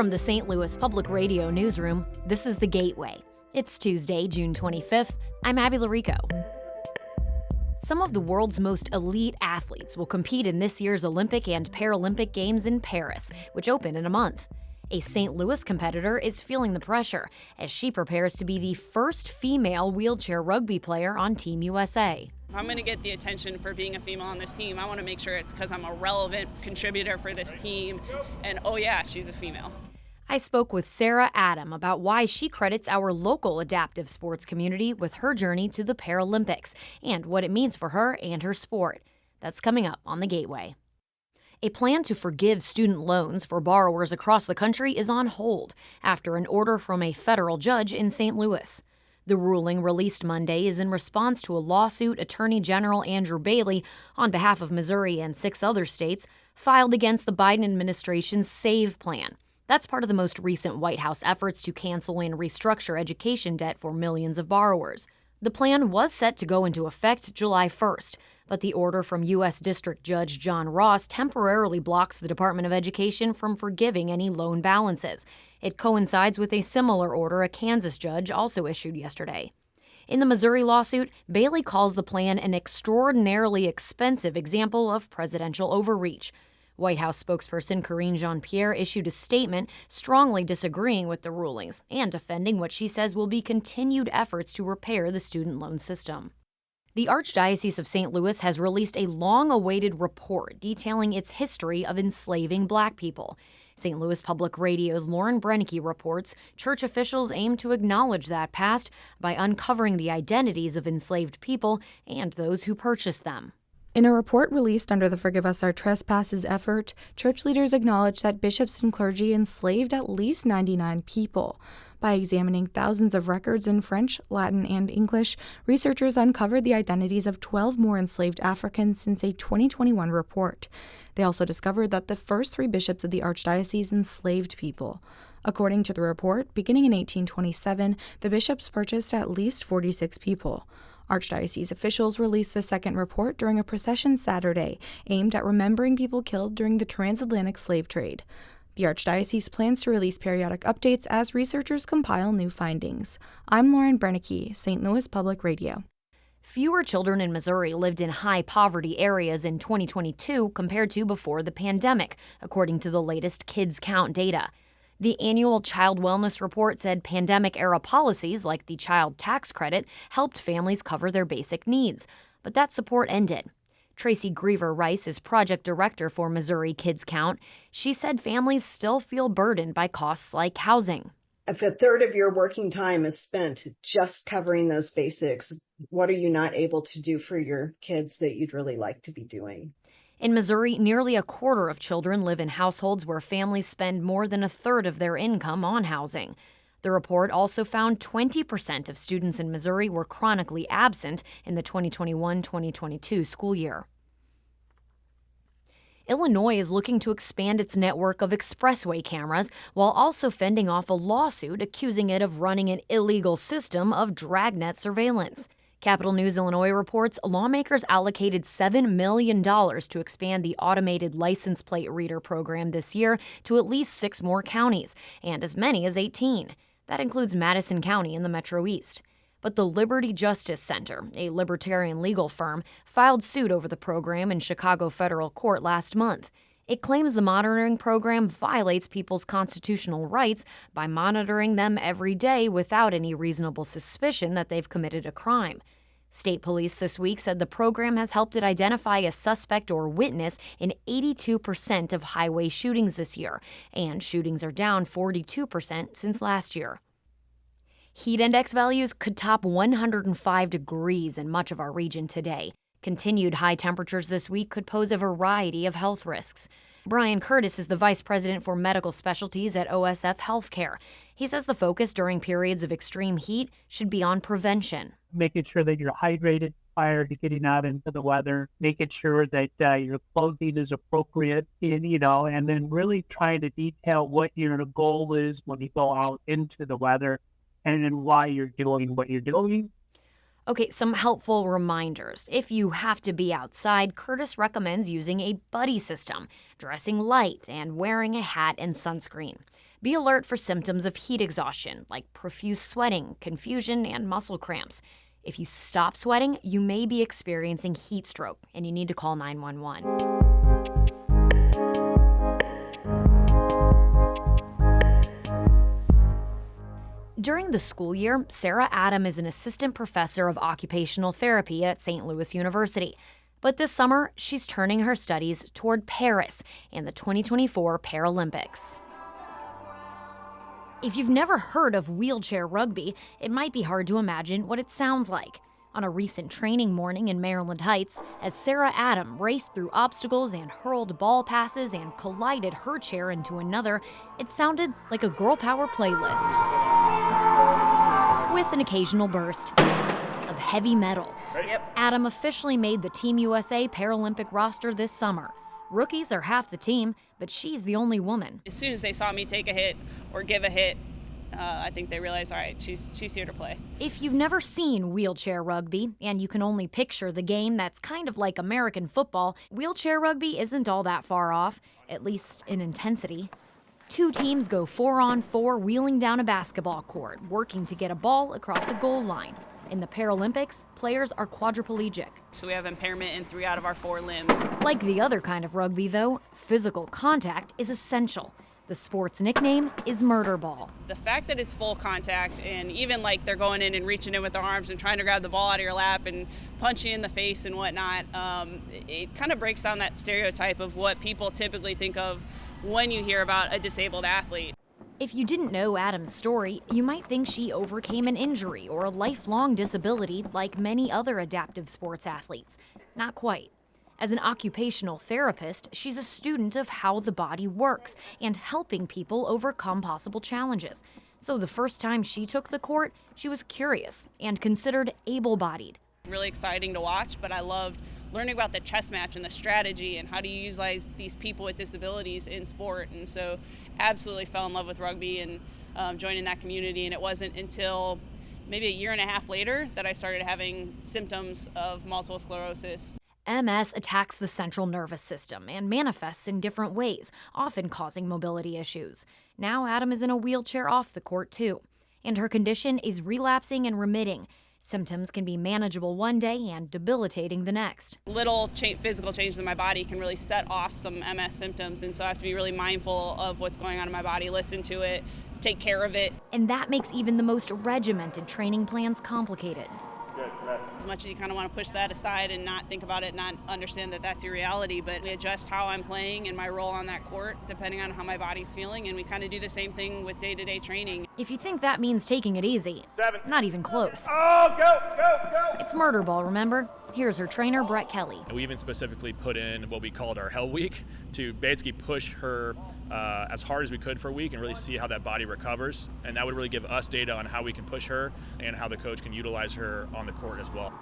From the St. Louis Public Radio newsroom, this is The Gateway. It's Tuesday, June 25th. I'm Abby Llorico. Some of the world's most elite athletes will compete in this year's Olympic and Paralympic Games in Paris, which open in a month. A St. Louis competitor is feeling the pressure as she prepares to be the first female wheelchair rugby player on Team USA. If I'm going to get the attention for being a female on this team, I want to make sure it's because I'm a relevant contributor for this team. And oh yeah, she's a female. I spoke with Sarah Adam about why she credits our local adaptive sports community with her journey to the Paralympics and what it means for her and her sport. That's coming up on The Gateway. A plan to forgive student loans for borrowers across the country is on hold after an order from a federal judge in St. Louis. The ruling, released Monday, is in response to a lawsuit Attorney General Andrew Bailey, on behalf of Missouri and 6 other states, filed against the Biden administration's SAVE plan. That's part of the most recent White House efforts to cancel and restructure education debt for millions of borrowers. The plan was set to go into effect July 1st, but the order from U.S. District Judge John Ross temporarily blocks the Department of Education from forgiving any loan balances. It coincides with a similar order a Kansas judge also issued yesterday. In the Missouri lawsuit, Bailey calls the plan an extraordinarily expensive example of presidential overreach. White House spokesperson Karine Jean-Pierre issued a statement strongly disagreeing with the rulings and defending what she says will be continued efforts to repair the student loan system. The Archdiocese of St. Louis has released a long-awaited report detailing its history of enslaving Black people. St. Louis Public Radio's Lauren Brennicke reports church officials aim to acknowledge that past by uncovering the identities of enslaved people and those who purchased them. In a report released under the Forgive Us Our Trespasses effort, church leaders acknowledge that bishops and clergy enslaved at least 99 people. By examining thousands of records in French, Latin, and English, researchers uncovered the identities of 12 more enslaved Africans since a 2021 report. They also discovered that the first 3 bishops of the Archdiocese enslaved people. According to the report, beginning in 1827, the bishops purchased at least 46 people. Archdiocese officials released the second report during a procession Saturday aimed at remembering people killed during the transatlantic slave trade. The Archdiocese plans to release periodic updates as researchers compile new findings. I'm Lauren Brennicke, St. Louis Public Radio. Fewer children in Missouri lived in high-poverty areas in 2022 compared to before the pandemic, according to the latest Kids Count data. The annual Child Wellness Report said pandemic-era policies like the child tax credit helped families cover their basic needs, but that support ended. Tracy Griever-Rice is project director for Missouri Kids Count. She said families still feel burdened by costs like housing. If a third of your working time is spent just covering those basics, what are you not able to do for your kids that you'd really like to be doing? In Missouri, nearly a quarter of children live in households where families spend more than a third of their income on housing. The report also found 20% of students in Missouri were chronically absent in the 2021-2022 school year. Illinois is looking to expand its network of expressway cameras while also fending off a lawsuit accusing it of running an illegal system of dragnet surveillance. Capital News Illinois reports lawmakers allocated $7 million to expand the automated license plate reader program this year to at least 6 more counties, and as many as 18. That includes Madison County in the Metro East. But the Liberty Justice Center, a libertarian legal firm, filed suit over the program in Chicago federal court last month. It claims the monitoring program violates people's constitutional rights by monitoring them every day without any reasonable suspicion that they've committed a crime. State police this week said the program has helped it identify a suspect or witness in 82% of highway shootings this year, and shootings are down 42% since last year. Heat index values could top 105 degrees in much of our region today. Continued high temperatures this week could pose a variety of health risks. Brian Curtis is the vice president for medical specialties at OSF Healthcare. He says the focus during periods of extreme heat should be on prevention. Making sure that you're hydrated prior to getting out into the weather, making sure that your clothing is appropriate, and then really trying to detail what your goal is when you go out into the weather and then why you're doing what you're doing. Okay, some helpful reminders. If you have to be outside, Curtis recommends using a buddy system, dressing light, and wearing a hat and sunscreen. Be alert for symptoms of heat exhaustion, like profuse sweating, confusion, and muscle cramps. If you stop sweating, you may be experiencing heat stroke, and you need to call 911. During the school year, Sarah Adam is an assistant professor of occupational therapy at St. Louis University. But this summer, she's turning her studies toward Paris and the 2024 Paralympics. If you've never heard of wheelchair rugby, it might be hard to imagine what it sounds like. On a recent training morning in Maryland Heights, as Sarah Adam raced through obstacles and hurled ball passes and collided her chair into another, it sounded like a girl power playlist, with an occasional burst of heavy metal. Yep. Adam officially made the Team USA Paralympic roster this summer. Rookies are half the team, but she's the only woman. As soon as they saw me take a hit or give a hit, I think they realized, all right, she's here to play. If you've never seen wheelchair rugby, and you can only picture the game that's kind of like American football, wheelchair rugby isn't all that far off, at least in intensity. Two teams go 4-on-4 wheeling down a basketball court, working to get a ball across a goal line. In the Paralympics, players are quadriplegic. So we have impairment in 3 out of our 4 limbs. Like the other kind of rugby, though, physical contact is essential. The sport's nickname is murder ball. The fact that it's full contact, and even like they're going in and reaching in with their arms and trying to grab the ball out of your lap and punching you in the face and whatnot, it kind of breaks down that stereotype of what people typically think of when you hear about a disabled athlete. If you didn't know Adam's story, you might think she overcame an injury or a lifelong disability like many other adaptive sports athletes. Not quite. As an occupational therapist, she's a student of how the body works and helping people overcome possible challenges. So the first time she took the court, she was curious and considered able-bodied. Really exciting to watch, but I loved learning about the chess match and the strategy and how to utilize these people with disabilities in sport. And so absolutely fell in love with rugby and joining that community. And it wasn't until maybe a year and a half later that I started having symptoms of multiple sclerosis. MS attacks the central nervous system and manifests in different ways, often causing mobility issues. Now Adam is in a wheelchair off the court too, and her condition is relapsing and remitting. Symptoms can be manageable one day and debilitating the next. Little physical changes in my body can really set off some MS symptoms, and so I have to be really mindful of what's going on in my body, listen to it, take care of it. And that makes even the most regimented training plans complicated. As much as you kind of want to push that aside and not think about it, not understand that that's your reality, but we adjust how I'm playing and my role on that court depending on how my body's feeling, and we kind of do the same thing with day-to-day training. If you think that means taking it easy, 7. not even close. Oh, go! It's murder ball, remember? Here's her trainer, Brett Kelly. We even specifically put in what we called our Hell Week to basically push her as hard as we could for a week and really see how that body recovers. And that would really give us data on how we can push her and how the coach can utilize her on the court as well.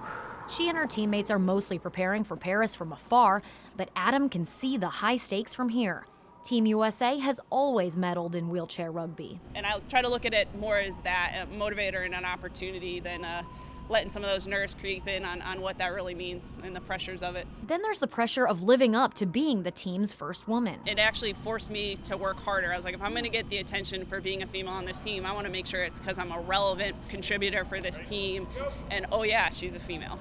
She and her teammates are mostly preparing for Paris from afar, but Adam can see the high stakes from here. Team USA has always medaled in wheelchair rugby. And I try to look at it more as that, a motivator and an opportunity than letting some of those nerves creep in on what that really means and the pressures of it. Then there's the pressure of living up to being the team's first woman. It actually forced me to work harder. I was like, if I'm going to get the attention for being a female on this team, I want to make sure it's because I'm a relevant contributor for this team. And oh yeah, she's a female.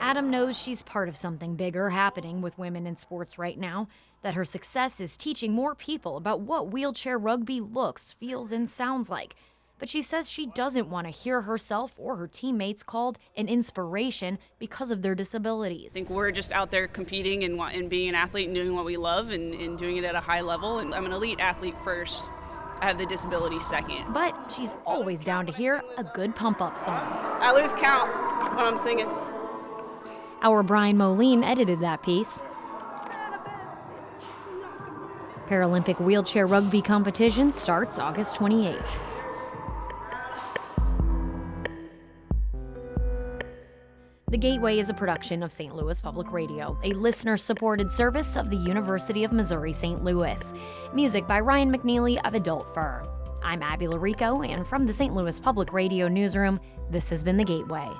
Adam knows she's part of something bigger happening with women in sports right now, that her success is teaching more people about what wheelchair rugby looks, feels, and sounds like. But she says she doesn't want to hear herself or her teammates called an inspiration because of their disabilities. I think we're just out there competing and being an athlete and doing what we love and doing it at a high level. And I'm an elite athlete first. I have the disability second. But she's always down to hear a good pump-up song. I lose count when I'm singing. Our Brian Moline edited that piece. Paralympic wheelchair rugby competition starts August 28th. The Gateway is a production of St. Louis Public Radio, a listener-supported service of the University of Missouri-St. Louis. Music by Ryan McNeely of Adult Fur. I'm Abby Llorico, and from the St. Louis Public Radio newsroom, this has been The Gateway.